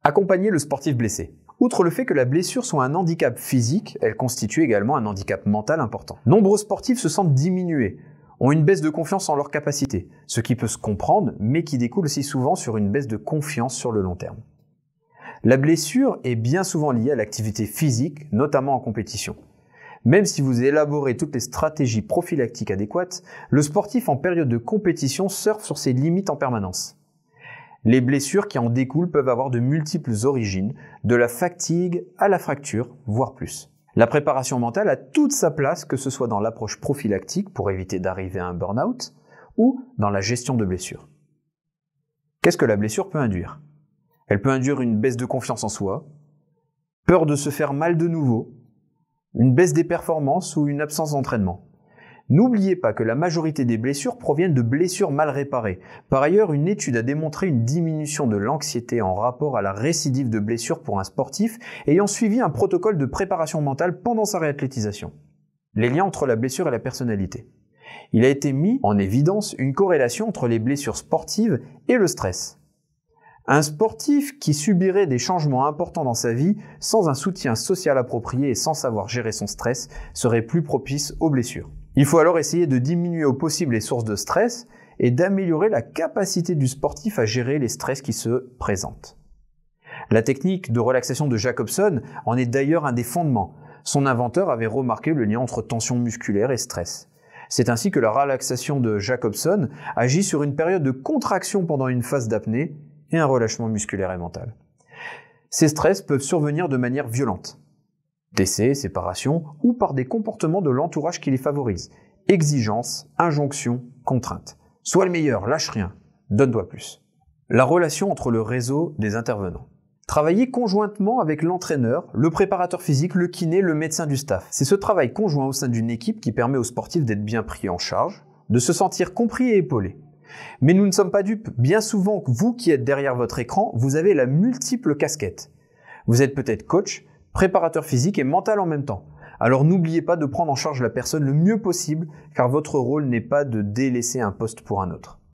Accompagner le sportif blessé. Outre le fait que la blessure soit un handicap physique, elle constitue également un handicap mental important. Nombreux sportifs se sentent diminués, ont une baisse de confiance en leurs capacités, ce qui peut se comprendre, mais qui découle aussi souvent sur une baisse de confiance sur le long terme. La blessure est bien souvent liée à l'activité physique, notamment en compétition. Même si vous élaborez toutes les stratégies prophylactiques adéquates, le sportif en période de compétition surfe sur ses limites en permanence. Les blessures qui en découlent peuvent avoir de multiples origines, de la fatigue à la fracture, voire plus. La préparation mentale a toute sa place, que ce soit dans l'approche prophylactique pour éviter d'arriver à un burn-out ou dans la gestion de blessures. Qu'est-ce que la blessure peut induire ? Elle peut induire une baisse de confiance en soi, peur de se faire mal de nouveau, une baisse des performances ou une absence d'entraînement. N'oubliez pas que la majorité des blessures proviennent de blessures mal réparées. Par ailleurs, une étude a démontré une diminution de l'anxiété en rapport à la récidive de blessures pour un sportif ayant suivi un protocole de préparation mentale pendant sa réathlétisation. Les liens entre la blessure et la personnalité. Il a été mis en évidence une corrélation entre les blessures sportives et le stress. Un sportif qui subirait des changements importants dans sa vie sans un soutien social approprié et sans savoir gérer son stress serait plus propice aux blessures. Il faut alors essayer de diminuer au possible les sources de stress et d'améliorer la capacité du sportif à gérer les stress qui se présentent. La technique de relaxation de Jacobson en est d'ailleurs un des fondements. Son inventeur avait remarqué le lien entre tension musculaire et stress. C'est ainsi que la relaxation de Jacobson agit sur une période de contraction pendant une phase d'apnée et un relâchement musculaire et mental. Ces stress peuvent survenir de manière violente. Décès, séparation ou par des comportements de l'entourage qui les favorisent. Exigence, injonction, contrainte. Sois le meilleur, lâche rien, donne-toi plus. La relation entre le réseau des intervenants. Travailler conjointement avec l'entraîneur, le préparateur physique, le kiné, le médecin du staff. C'est ce travail conjoint au sein d'une équipe qui permet aux sportifs d'être bien pris en charge, de se sentir compris et épaulés. Mais nous ne sommes pas dupes. Bien souvent, vous qui êtes derrière votre écran, vous avez la multiple casquette. Vous êtes peut-être coach, préparateur physique et mental en même temps. Alors n'oubliez pas de prendre en charge la personne le mieux possible, car votre rôle n'est pas de délaisser un poste pour un autre.